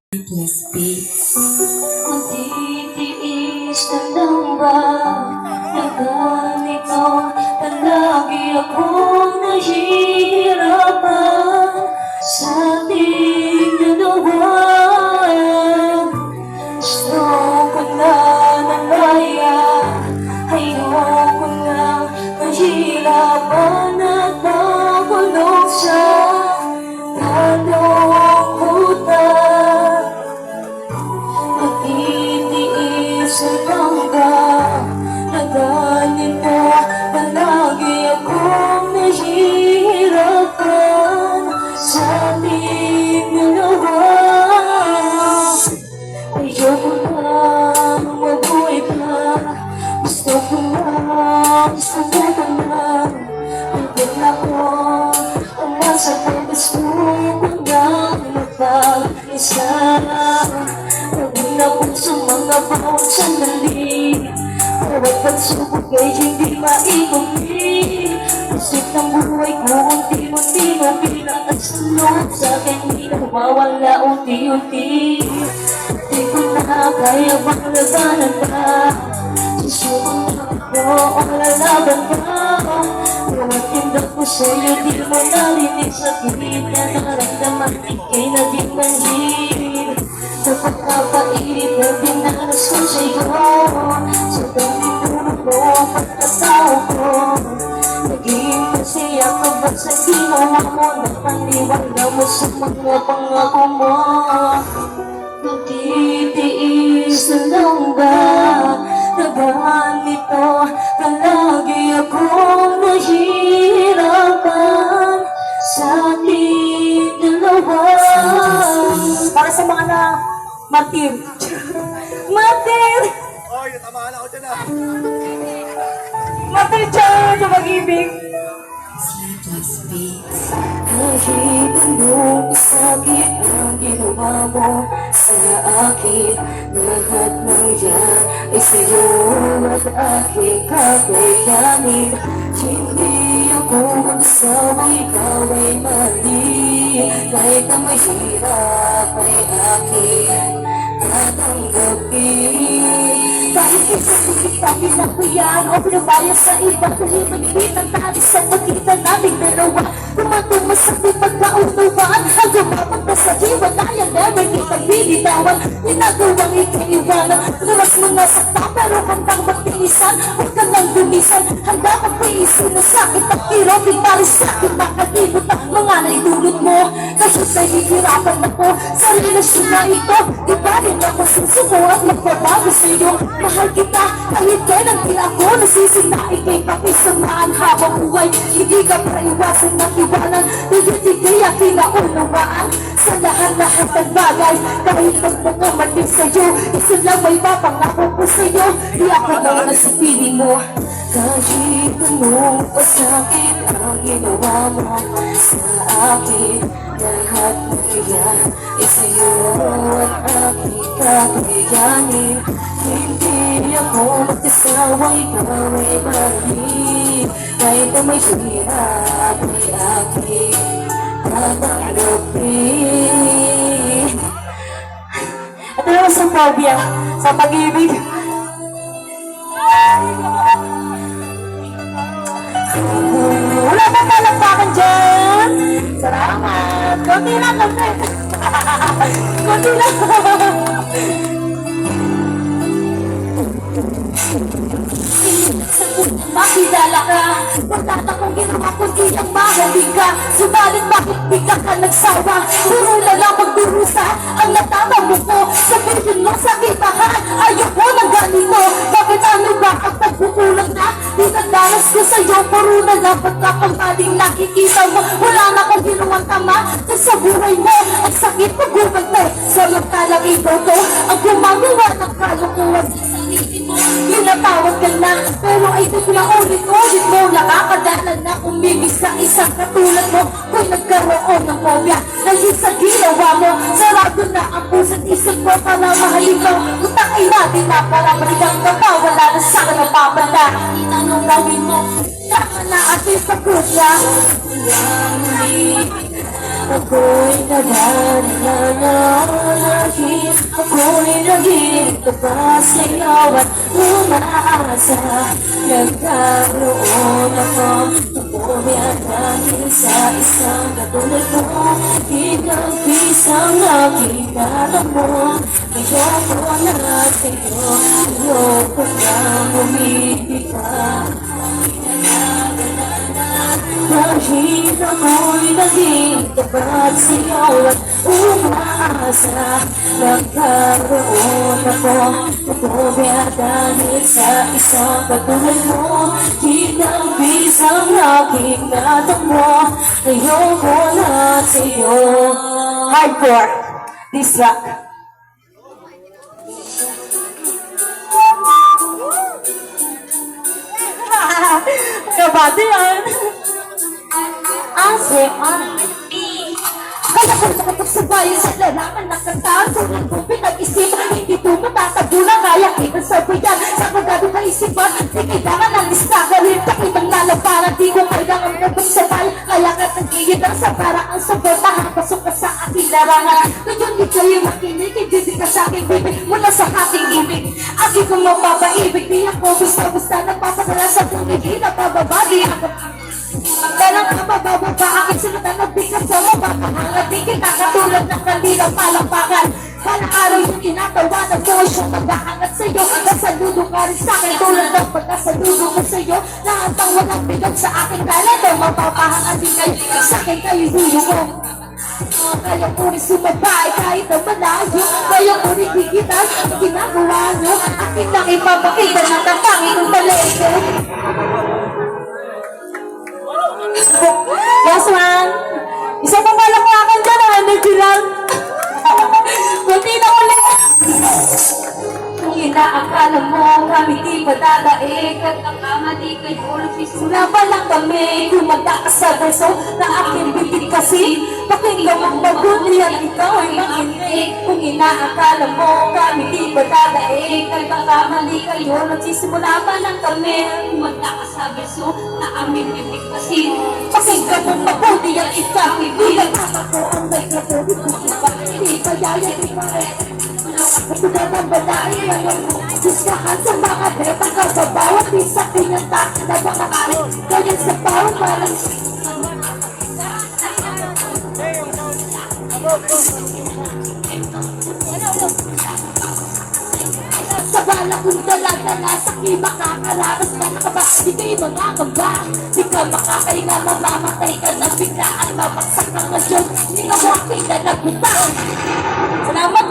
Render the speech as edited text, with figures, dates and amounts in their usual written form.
Plus beats. Magtitiis na lang ba na ganito? Palagi akong nahihirapan sa ating dalawa. Gusto ko na nalaya, ayoko na mahirapan at makulong sa dalawang utang. Magtitiis lang ba na ganito? Palagi akong nahihirapan sa ating dalawa. Ayoko na mabuhay pa, gusto ko na pagod na ko umasa ko, gusto ko na magpag-isa. Pagod na ko sa mga bawat sandali, bawat pagsubok ay hindi maikuti. Isip ng buhay ko unti-unti na pinakasunod sa akin, di na mawala unti-unti. Di ko na kaya bang labanan pa, susunod ako o lalaban pa. Bawat tindak ko sa'yo di mo narinig, sa pilit na nakaramdaman ikay naging manhid. Sa pagkapainit na dinanas ko sa'yo, sa daming tulog ko ang pagkatao ko. Naging masaya ka ba sa ginawa mo, napaniwala mo sa mga pangako mo? Magtitiis na lang ba na ganito? Palagi akong nahihirapan sa ating dalawa. Para sa mga na martir. Martir! Oy, tamahan ako dyan ah. Martir dyan sa pag-ibig. Plus beats. Kahit anong sakit ang ginawa mo sa akin, lahat ng yan ay sa'yo at aking kakayanin. Hindi ako magsawa, ikaw ay mali. Kahit na mahirap ay akin tatanggapin. Kahit isang higit na pinakuyan o pinabaya sa iba, kung magigit ang tali sa pagitan naming dalawa. Tumatong masakit pagkaunawaan, ang gumapag na sa hiwalayan, never kitang binitawan. Ginagawang ikaiwanan, laras mo na sakta, pero handang magtinisan. Huwag ka lang dumisan, handa kang paisin na sakit at hirap. Di paris sa'kin makatibot ang mga naidulot mo. Kasi nahihirapan ako sa relasyon na ito. Di ba rin ako susuko at magbabago sa'yo? Mahal kita, kahit kailan di ako nasisina. Ika'y pakisamaan habang buhay, hindi ka paiwasan ng iwanan. Nagigigay ang kinaunawaan sa lahat-lahat ng bagay. Kahit magmamatin sa'yo, isa lang may papangako ko sa'yo. Di ako naman sa piling mo. Kahit anong pasakit ang ginawa mo sa akin, lahat ng iyan ay sa'yo at aking kakayanin. Hindi ako magkasawa, ikaw ay mali. Kahit na may hirap ay aking tatanggapin. Ito naman sa phobia, sa pag-ibig. Wala pa palakpakan dyan. Salamat. Kunti lang lang. Kunti lang. Makilala ka, wala na kong ginawa kundi ang mahalin ka. Subalit bakit bigla ka nagsawa? Puro na lang magdurusa ang natama mo ko. Sabihin mo sa kitahan, ayoko ng ganito. Bakit ano ba ang pagkukulang na? Dinadanas ko sa'yo, puro na lang pagkakamaling nakikita mo. Wala na akong ginawang tama sa buhay mo. Ang sakit pag-ubante, samantalang ikaw to ang gumagawa ng kalukuhan sa sarili mo. Pinatawag ka na, pero ay na ulit-ulit mo. Nakakadala na umibig sa isang katulad mo. Kung nagkaroon ng phobia dahil sa ginawa mo, sarado na ang puso't isip ko para mahalin ka. Utak ay natin na para balikan ka pa, wala na sa akin ang papanda. Itanong gawin mo, tama na ating pagkudya. Ako'y nagana na ako'y naging tapat sa'yo at umaasa. Nagkaroon ako tuloy at dahil sa isang katulad mo. Ikaw isang nakikita mo. Ayoko na sa'yo, ayoko na bumibigay. Dahil ako'y naging tapat sa'yo at umaasa. Nagkaroon ako tutubya dahil sa isang katulad mo. Kinabisang nakikita mo. Ayoko na sa'yo. Hardcore, this rock. Kabati yan. Ase, kaya kung nakapagsabayan sa lalaman na kantaan, sulit kong pinag-isipan, hindi po matatabunan, kaya kita sabayan sa kagado kaisipan. Di kailangan ng lista, galing pakitang lalabanan, di ko kailangan nagpagsabayan, kaya ka nagigit ang sa paraan sabay, mahapasok ka sa aking larangan. Ngayon di kayo makinig, hindi ka sa aking bibig, mula sa aking ibig. Agi kong mapapaibig, di ako basta-basta nagpapadala sa tumigil, napababagi ako. Dalang kabababa aking sunatan na bigat sa mabakahangat. Di kita katulad ng kandilang palampakan. Palang araw yung tinatawanan mo siyang maghahangat sa'yo. Nagsaludo ka rin sa'kin tulad ng pagkasaludo ko sa'yo. Lahat ang walang bigat sa aking kalado, mapapahangat din kayo. Sa'kin kayo dulo ko. Kaya ko rin sumabay kahit na malayo. Kaya ko rin higitan ang ginagawa nyo. Akin lang ipapakita ng tatangin ng talento. Last one. Isa pang palakwakan dyan, ang energy lang. Kunti na ulit. Kung inaakala mo kami di padadaig, nagkakamali kayo, nagsisimula pa lang kami. Kung magkakasabay so na aking bibig kasi, pakinggan mong mabuti at ikaw ay makinig. Kung inaakala mo kami di padadaig, nagkakamali kayo, nagsisimula pa lang kami. Kung magkakasabay so na aming bibig kasi, pakinggan mong mabuti at ikaw ay bilang ako ang may kapatid ko iba. Hindi pa yaya, di pa rin. Katulad ng balay, ngayon mo diskahan sa mga betang kababawat isa pinata na mga karin. Ganyan sa bawat parang sa bala kong dala-dala sa kima kakararas ka na ba? Di kayo magkakaba. Di ka makakahinga, mamamatay ka na biglaan. Mabaksak ka ngayon, hindi ka makakita na butang. Salamat